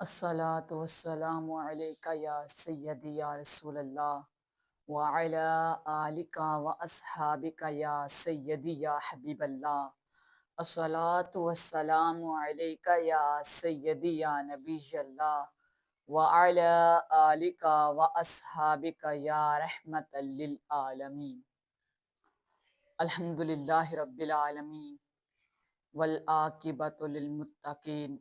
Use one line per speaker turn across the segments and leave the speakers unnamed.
الصلاۃ والسلام علیک یا سیدی یا رسول اللہ وعلی آلک و اصحابک یا سیدی یا حبیب اللہ۔ الصلاۃ والسلام علیک یا سیدی یا نبی اللہ وعلی آلک و اصحابک یا رحمت للعالمین۔ الحمد للہ رب العالمین والعاقبۃ للمتقین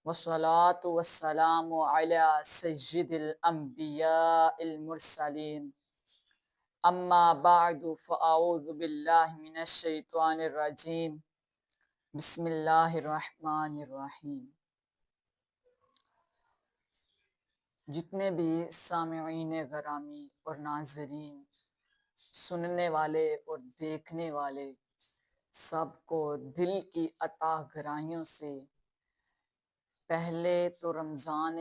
والصلاة والسلام على سید الانبیاء المرسلین، اما بعد فاعوذ باللہ من الشیطان الرجیم، بسم اللہ الرحمن الرحیم۔ جتنے بھی سامعین گرامی اور ناظرین، سننے والے اور دیکھنے والے، سب کو دل کی عطا گرائیوں سے پہلے تو رمضان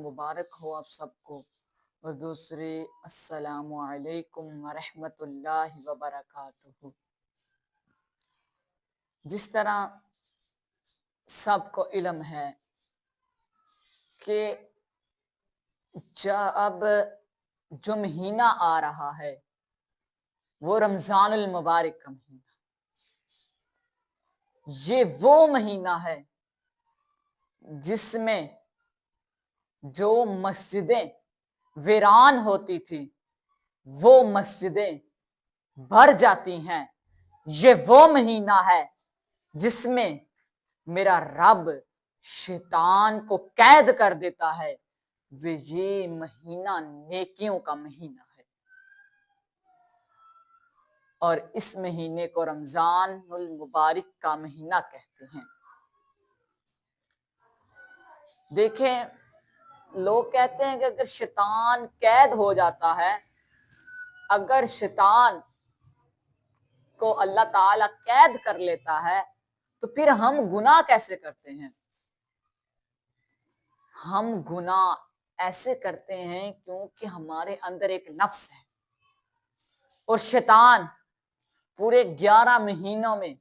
مبارک ہو آپ سب کو، اور دوسرے السلام علیکم ورحمۃ اللہ وبرکاتہ۔ جس طرح سب کو علم ہے کہ اب جو مہینہ آ رہا ہے وہ رمضان المبارک کا مہینہ، یہ وہ مہینہ ہے جس میں جو مسجدیں ویران ہوتی تھی وہ مسجدیں بھر جاتی ہیں۔ یہ وہ مہینہ ہے جس میں میرا رب شیطان کو قید کر دیتا ہے۔ یہ مہینہ نیکیوں کا مہینہ ہے، اور اس مہینے کو رمضان المبارک کا مہینہ کہتے ہیں۔ دیکھیں، لوگ کہتے ہیں کہ اگر شیطان قید ہو جاتا ہے، اگر شیطان کو اللہ تعالیٰ قید کر لیتا ہے تو پھر ہم گناہ کیسے کرتے ہیں؟ ہم گناہ ایسے کرتے ہیں کیونکہ ہمارے اندر ایک نفس ہے، اور شیطان پورے 11 مہینوں میں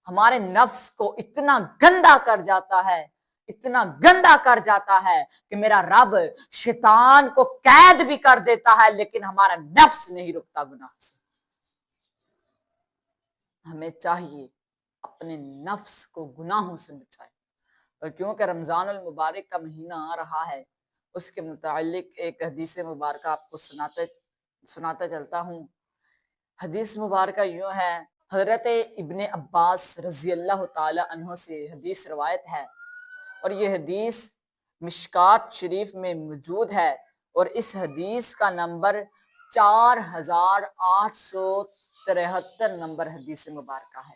ہمارے نفس کو اتنا گندا کر جاتا ہے، اتنا گندا کر جاتا ہے کہ میرا رب شیطان کو قید بھی کر دیتا ہے، لیکن ہمارا نفس نہیں رکتا گناہ سے۔ ہمیں چاہیے اپنے نفس کو گناہوں سے بچائے، اور کیونکہ رمضان المبارک کا مہینہ آ رہا ہے، اس کے متعلق ایک حدیث مبارکہ آپ کو سناتا چلتا ہوں۔ حدیث مبارکہ یوں ہے، حضرت ابن عباس رضی اللہ تعالی عنہ سے حدیث روایت ہے، اور یہ حدیث مشکات شریف میں موجود ہے، اور اس حدیث کا نمبر 4873 نمبر حدیث مبارکہ ہے۔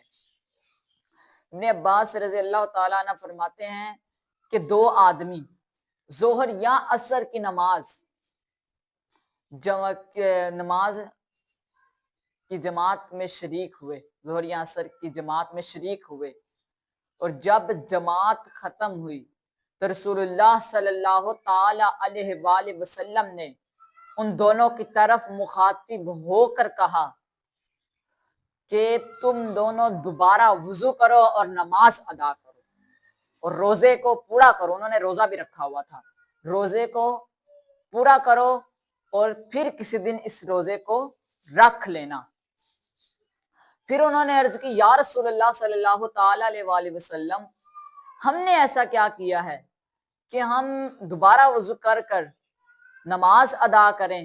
ابن عباس رضی اللہ تعالیٰ عنہ فرماتے ہیں کہ دو آدمی ظہر یا عصر کی نماز کی جماعت میں شریک ہوئے، ظہر یا عصر کی جماعت میں شریک ہوئے، اور جب جماعت ختم ہوئی تو رسول اللہ صلی اللہ تعالی علیہ وآلہ وسلم نے ان دونوں کی طرف مخاطب ہو کر کہا کہ تم دونوں دوبارہ وضو کرو اور نماز ادا کرو، اور روزے کو پورا کرو۔ انہوں نے روزہ بھی رکھا ہوا تھا، روزے کو پورا کرو اور پھر کسی دن اس روزے کو رکھ لینا۔ پھر انہوں نے عرض کی، یا رسول اللہ صلی اللہ تعالی علیہ وآلہ وسلم، ہم نے ایسا کیا کیا ہے کہ ہم دوبارہ وضو کر کر نماز ادا کریں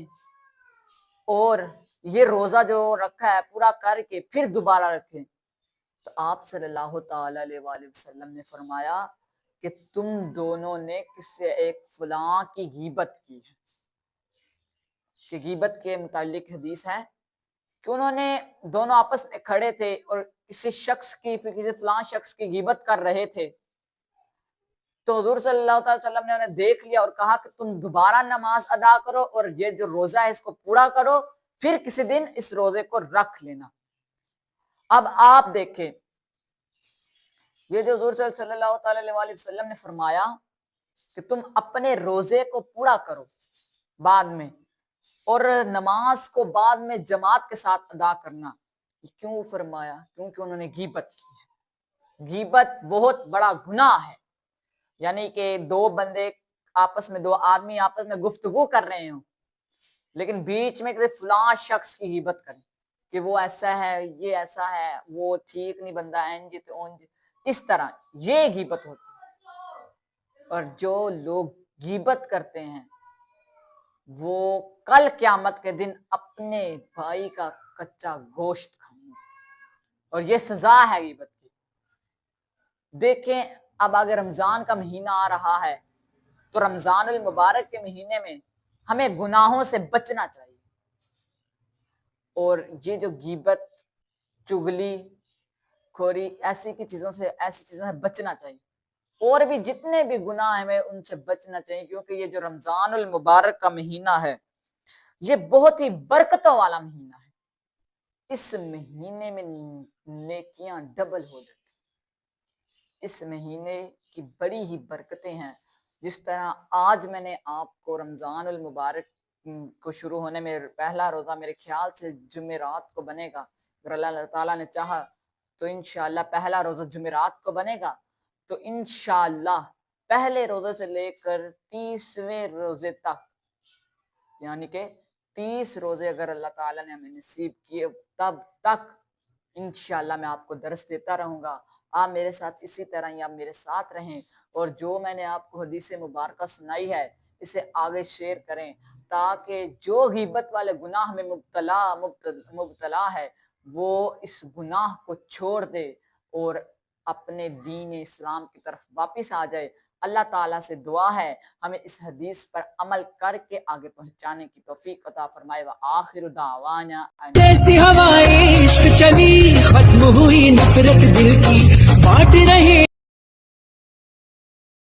اور یہ روزہ جو رکھا ہے پورا کر کے پھر دوبارہ رکھیں؟ تو آپ صلی اللہ تعالی علیہ وآلہ وسلم نے فرمایا کہ تم دونوں نے کسی ایک فلاں کی غیبت کی ہے۔ کہ غیبت کے متعلق حدیث ہے کہ انہوں نے دونوں آپس میں کھڑے تھے اور کسی فلاں شخص کی غیبت کر رہے تھے، تو حضور صلی اللہ علیہ وسلم نے انہیں دیکھ لیا اور کہا کہ تم دوبارہ نماز ادا کرو اور یہ جو روزہ ہے اس کو پورا کرو، پھر کسی دن اس روزے کو رکھ لینا۔ اب آپ دیکھیں، یہ جو حضور صلی اللہ تعالی علیہ وسلم نے فرمایا کہ تم اپنے روزے کو پورا کرو بعد میں، اور نماز کو بعد میں جماعت کے ساتھ ادا کرنا، کیوں فرمایا؟ کیونکہ انہوں نے غیبت کی ہے۔ غیبت بہت بڑا گناہ ہے، یعنی کہ دو بندے آپس میں، دو آدمی آپس میں گفتگو کر رہے ہوں، لیکن بیچ میں کسی فلاں شخص کی غیبت کریں کہ وہ ایسا ہے، یہ ایسا ہے، وہ ٹھیک نہیں بندہ، اینج تو اونج، اس طرح یہ غیبت ہوتی ہے۔ اور جو لوگ غیبت کرتے ہیں وہ کل قیامت کے دن اپنے بھائی کا کچا گوشت کھائیں گے، اور یہ سزا ہے غیبت کی۔ دیکھیں اب اگر رمضان کا مہینہ آ رہا ہے تو رمضان المبارک کے مہینے میں ہمیں گناہوں سے بچنا چاہیے، اور یہ جو غیبت، چغلی خوری، ایسی چیزوں سے بچنا چاہیے، اور بھی جتنے بھی گناہ ہیں ہمیں ان سے بچنا چاہیے، کیونکہ یہ جو رمضان المبارک کا مہینہ ہے یہ بہت ہی برکتوں والا مہینہ ہے۔ اس مہینے میں نیکیاں ڈبل ہو جاتی، اس مہینے کی بڑی ہی برکتیں ہیں۔ جس طرح آج میں نے آپ کو رمضان المبارک کو شروع ہونے میں پہلا روزہ میرے خیال سے جمعرات کو بنے گا، اگر اللہ تعالیٰ نے چاہا تو انشاءاللہ پہلا روزہ جمعرات کو بنے گا، تو انشاءاللہ پہلے روزے سے لے کر 30ویں روزے تک، یعنی کہ 30 روزے اگر اللہ تعالیٰ نے ہمیں نصیب کیے، تب تک انشاءاللہ میں آپ کو درس دیتا رہوں گا۔ آپ میرے ساتھ اسی طرح ہی آپ میرے ساتھ رہیں، اور جو میں نے آپ کو حدیث مبارکہ سنائی ہے اسے آگے شیئر کریں، تاکہ جو غیبت والے گناہ میں مبتلا ہے وہ اس گناہ کو چھوڑ دے اور اپنے دین اسلام کی طرف واپس آ جائے۔ اللہ تعالیٰ سے دعا ہے ہمیں اس حدیث پر عمل کر کے آگے پہنچانے کی توفیق عطا فرمائے۔ وآخر دعوانا
جیسی ہوائیں عشق چلی ختم ہوئی نفرت دل کی، بانٹ رہے